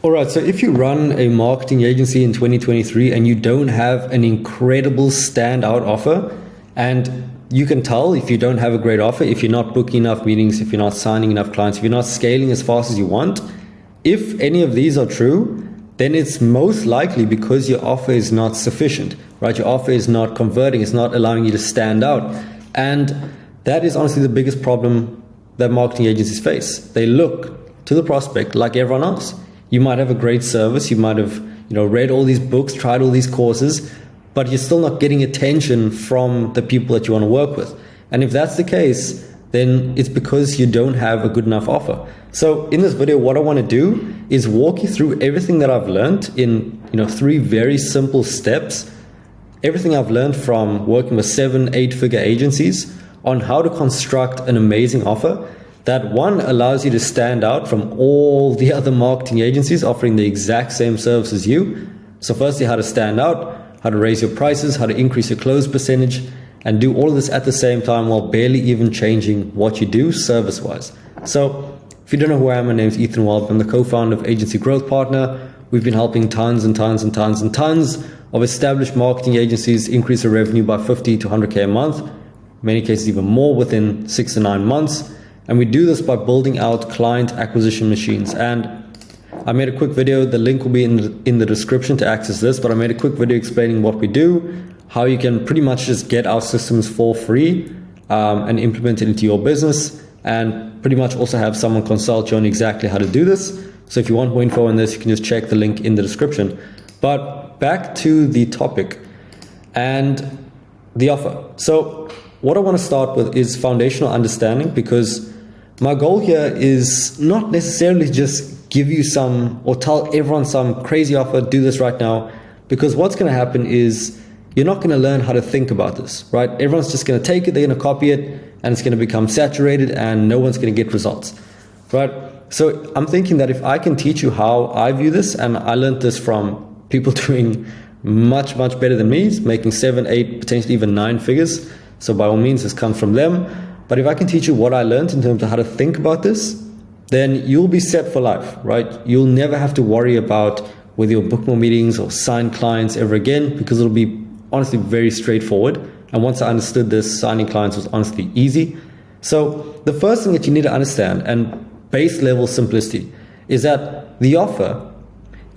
All right, so if you run a marketing agency in 2023 and you don't have an incredible standout offer, and you can tell if you don't have a great offer, if you're not booking enough meetings, if you're not signing enough clients, if you're not scaling as fast as you want, if any of these are true, then it's most likely because your offer is not sufficient, right? Your offer is not converting, it's not allowing you to stand out. And that is honestly the biggest problem that marketing agencies face. They look to the prospect like everyone else. You might have a great service, you might have read all these books, tried all these courses, but you're still not getting attention from the people that you want to work with. And if that's the case, then it's because you don't have a good enough offer. So in this video, what I want to do is walk you through everything that I've learned in 3 very simple steps. Everything I've learned from working with 7-8-figure agencies on how to construct an amazing offer that, one, allows you to stand out from all the other marketing agencies offering the exact same service as you. So firstly, how to stand out, how to raise your prices, how to increase your close percentage, and do all of this at the same time while barely even changing what you do service-wise. So if you don't know who I am, my name is Ethan Welby. I'm the co-founder of Agency Growth Partner. We've been helping tons and tons and tons and tons of established marketing agencies increase their revenue by 50 to 100K a month, in many cases even more within 6 to 9 months. And we do this by building out client acquisition machines. And I made a quick video, the link will be in the description to access this, but I made a quick video explaining what we do, how you can pretty much just get our systems for free and implement it into your business, and pretty much also have someone consult you on exactly how to do this. So if you want more info on this, you can just check the link in the description. But back to the topic and the offer. So what I want to start with is foundational understanding, because my goal here is not necessarily just give you some or tell everyone some crazy offer, do this right now, because what's going to happen is you're not going to learn how to think about this, right? Everyone's just going to take it, they're going to copy it, and it's going to become saturated and no one's going to get results, right? So I'm thinking that if I can teach you how I view this, and I learned this from people doing much, much better than me, making 7, 8, potentially even 9 figures. So by all means, this comes from them. But if I can teach you what I learned in terms of how to think about this, then you'll be set for life, right? You'll never have to worry about whether you'll book more meetings or sign clients ever again, because it'll be honestly very straightforward. And once I understood this, signing clients was honestly easy. So the first thing that you need to understand, and base level simplicity, is that the offer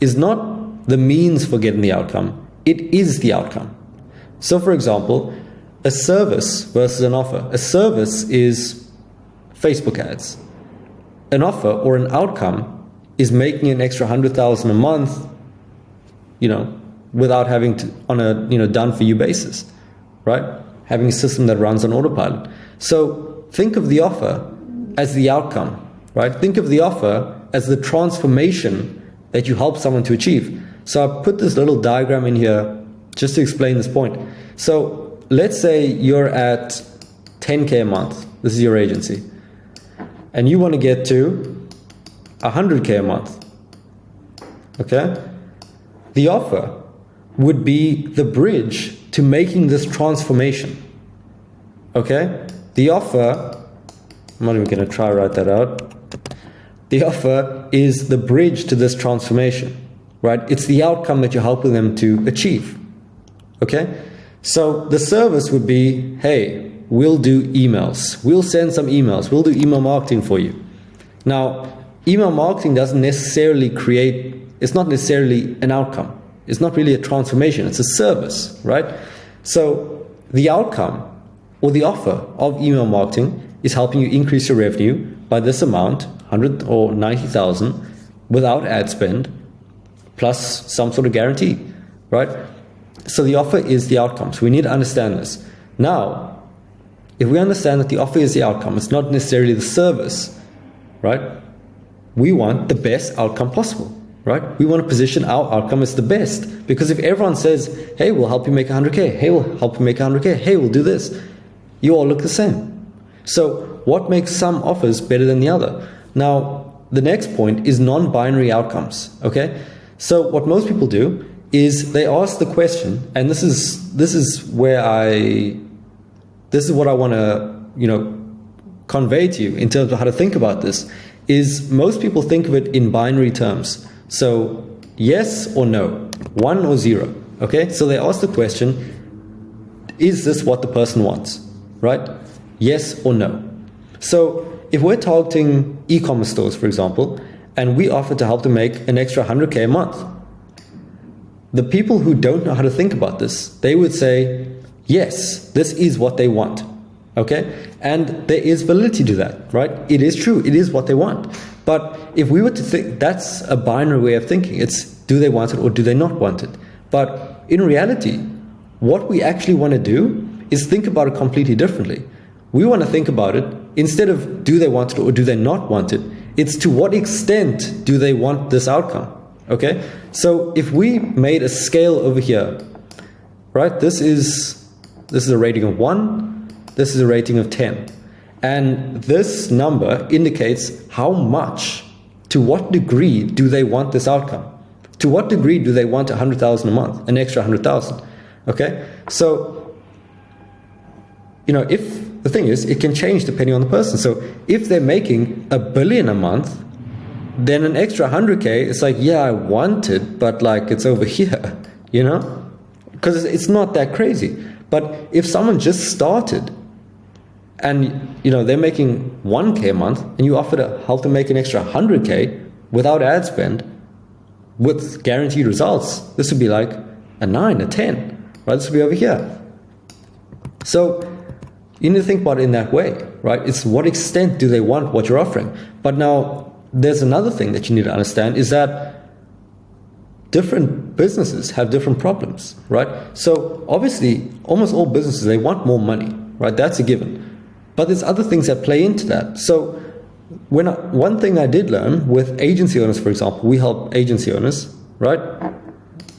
is not the means for getting the outcome. It is the outcome. So for example, a service versus an offer. A service is Facebook ads. An offer or an outcome is making an extra 100,000 a month, without having to, on a done for you basis, right? Having a system that runs on autopilot. So think of the offer as the outcome, right? Think of the offer as the transformation that you help someone to achieve. So I put this little diagram in here just to explain this point. So let's say you're at 10K a month. This is your agency. And you want to get to 100K a month. Okay? The offer would be the bridge to making this transformation. Okay? The offer, I'm not even going to try to write that out. The offer is the bridge to this transformation, right? It's the outcome that you're helping them to achieve. Okay? So the service would be, hey, we'll do emails. We'll send some emails. We'll do email marketing for you. Now, email marketing doesn't necessarily it's not necessarily an outcome. It's not really a transformation. It's a service, right? So the outcome or the offer of email marketing is helping you increase your revenue by this amount, 100 or 90,000, without ad spend, plus some sort of guarantee, right? So the offer is the outcome. So we need to understand this. Now, if we understand that the offer is the outcome, it's not necessarily the service, right? We want the best outcome possible, right? We want to position our outcome as the best, because if everyone says, hey, we'll help you make 100K, hey, we'll help you make 100K, hey, we'll do this, you all look the same. So what makes some offers better than the other? Now, the next point is non-binary outcomes, okay? So what most people do is they ask the question, and this is what I want to, convey to you in terms of how to think about this, is most people think of it in binary terms. So yes or no, 1 or 0. Okay, so they ask the question, is this what the person wants, right? Yes or no. So if we're targeting e-commerce stores, for example, and we offer to help them make an extra 100K a month, the people who don't know how to think about this, they would say, yes, this is what they want. Okay? And there is validity to that, right? It is true. It is what they want. But if we were to think, that's a binary way of thinking. It's, do they want it or do they not want it? But in reality, what we actually want to do is think about it completely differently. We want to think about it, instead of do they want it or do they not want it, it's to what extent do they want this outcome? Okay? So if we made a scale over here, right? This is a rating of 1, this is a rating of 10. And this number indicates how much, to what degree do they want this outcome? To what degree do they want 100,000 a month, an extra 100,000? Okay? So, if the thing is, it can change depending on the person. So if they're making $1 billion a month, then an extra 100K, it's like, yeah, I want it, but like it's over here, because it's not that crazy. But if someone just started and, they're making 1K a month and you offer to help them make an extra 100K without ad spend with guaranteed results, this would be like a 9, a 10, right? This would be over here. So you need to think about it in that way, right? It's what extent do they want what you're offering? But now, there's another thing that you need to understand is that different businesses have different problems, right? So obviously, almost all businesses, they want more money, right? That's a given. But there's other things that play into that. So one thing I did learn with agency owners, for example, we help agency owners, right?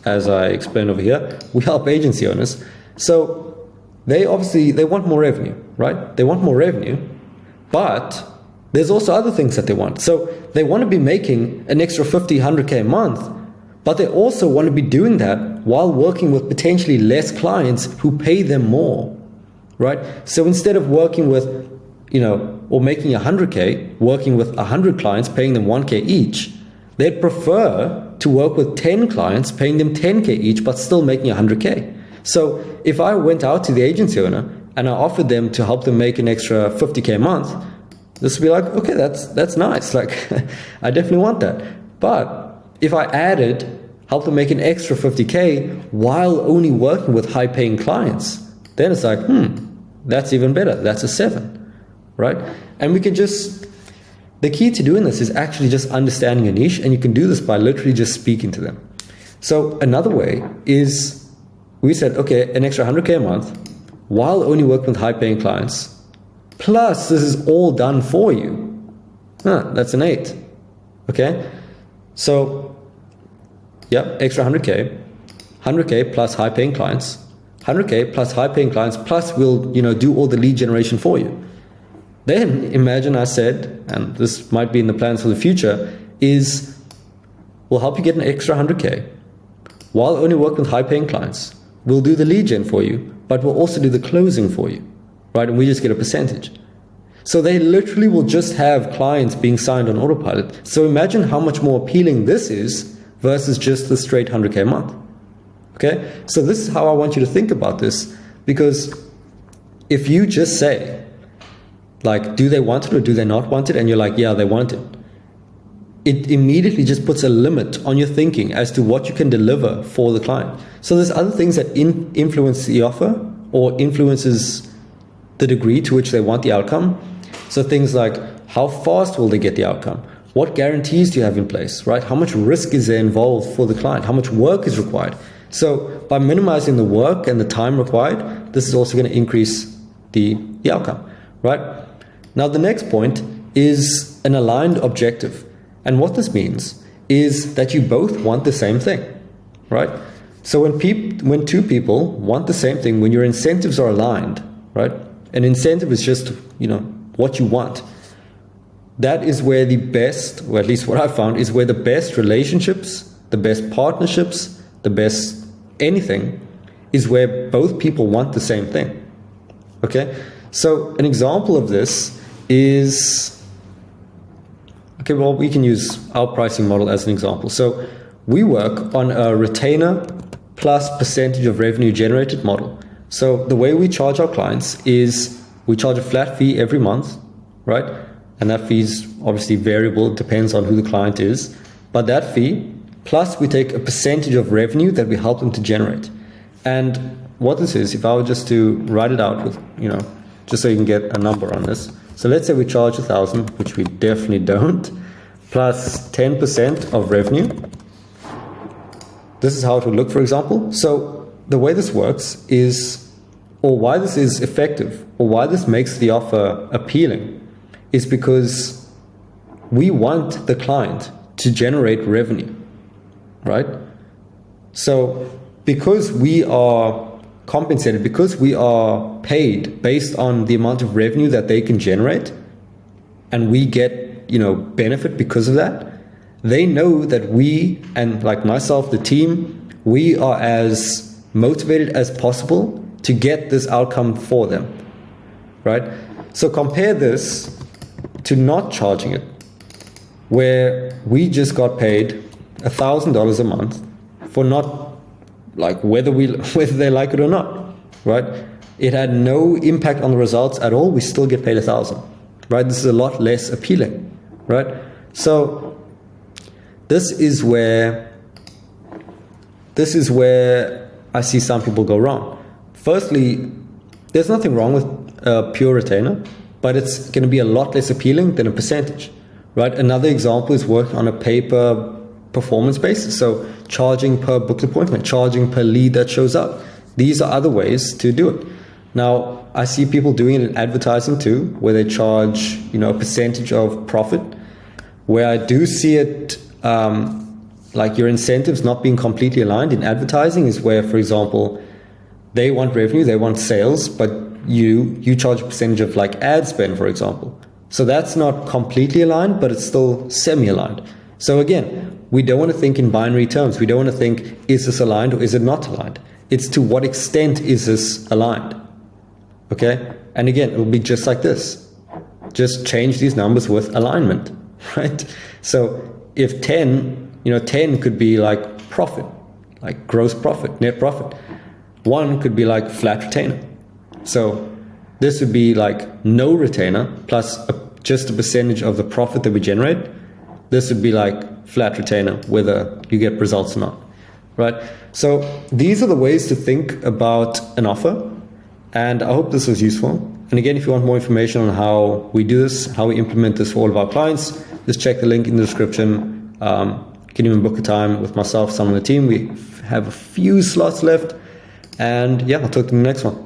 As I explained over here, we help agency owners. So they want more revenue, right? They want more revenue, but there's also other things that they want. So they want to be making an extra 50, 100K a month, but they also want to be doing that while working with potentially less clients who pay them more, right? So instead of working with, or making 100K, working with 100 clients, paying them 1K each, they'd prefer to work with 10 clients, paying them 10K each, but still making 100K. So if I went out to the agency owner and I offered them to help them make an extra 50K a month, this would be like, okay, that's nice. Like, I definitely want that. But if I help them make an extra 50K while only working with high-paying clients, then it's like, that's even better. That's a 7, right? And we can the key to doing this is actually just understanding a niche, and you can do this by literally just speaking to them. So another way is, we said, okay, an extra 100K a month while only working with high-paying clients, plus this is all done for you. That's an 8. Okay? So, extra 100K plus high-paying clients, 100K plus high-paying clients, plus we'll, do all the lead generation for you. Then imagine I said, and this might be in the plans for the future, is we'll help you get an extra 100K while only working with high-paying clients. We'll do the lead gen for you, but we'll also do the closing for you. Right, and we just get a percentage. So they literally will just have clients being signed on autopilot. So imagine how much more appealing this is versus just the straight 100K a month. Okay, so this is how I want you to think about this, because if you just say, like, do they want it or do they not want it? And you're like, yeah, they want it. It immediately just puts a limit on your thinking as to what you can deliver for the client. So there's other things that influence the offer or influences the degree to which they want the outcome. So things like, how fast will they get the outcome? What guarantees do you have in place, right? How much risk is there involved for the client? How much work is required? So by minimizing the work and the time required, this is also going to increase the outcome, right? Now the next point is an aligned objective. And what this means is that you both want the same thing, right? So when two people want the same thing, when your incentives are aligned, right? An incentive is just, what you want. That is where the best, or at least what I found, is where the best relationships, the best partnerships, the best anything is where both people want the same thing. Okay? So an example of this is, Okay, well, we can use our pricing model as an example. So we work on a retainer plus percentage of revenue generated model. So the way we charge our clients is we charge a flat fee every month, right? And that fee is obviously variable. It depends on who the client is. But that fee, plus we take a percentage of revenue that we help them to generate. And what this is, if I were just to write it out with, just so you can get a number on this. So let's say we charge 1,000, which we definitely don't, plus 10% of revenue. This is how it would look, for example. So the way this works is, or why this is effective, or why this makes the offer appealing, is because we want the client to generate revenue, right? So because we are compensated, because we are paid based on the amount of revenue that they can generate, and we get, benefit because of that, they know that we, and like myself, the team, we are as motivated as possible to get this outcome for them, right? So compare this to not charging it, where we just got paid $1,000 a month for not, like, whether they like it or not, right? It had no impact on the results at all. We still get paid 1,000, right? This is a lot less appealing, right? So this is where I see some people go wrong. Firstly, there's nothing wrong with a pure retainer, but it's going to be a lot less appealing than a percentage, right? Another example is working on a pay-per-performance basis. So charging per booked appointment, charging per lead that shows up. These are other ways to do it. Now, I see people doing it in advertising too, where they charge, a percentage of profit. Where I do see it, like your incentives not being completely aligned in advertising is where, for example, they want revenue, they want sales, but you charge a percentage of like ad spend, for example. So that's not completely aligned, but it's still semi-aligned. So again, we don't want to think in binary terms. We don't want to think, is this aligned or is it not aligned? It's to what extent is this aligned? Okay? And again, it will be just like this. Just change these numbers with alignment, right? So if 10 could be like profit, like gross profit, net profit. 1 could be like flat retainer. So this would be like no retainer plus just a percentage of the profit that we generate. This would be like flat retainer, whether you get results or not, right? So these are the ways to think about an offer. And I hope this was useful. And again, if you want more information on how we do this, how we implement this for all of our clients, just check the link in the description. You can even book a time with myself, some of the team. We have a few slots left. And yeah, I'll talk to you in the next one.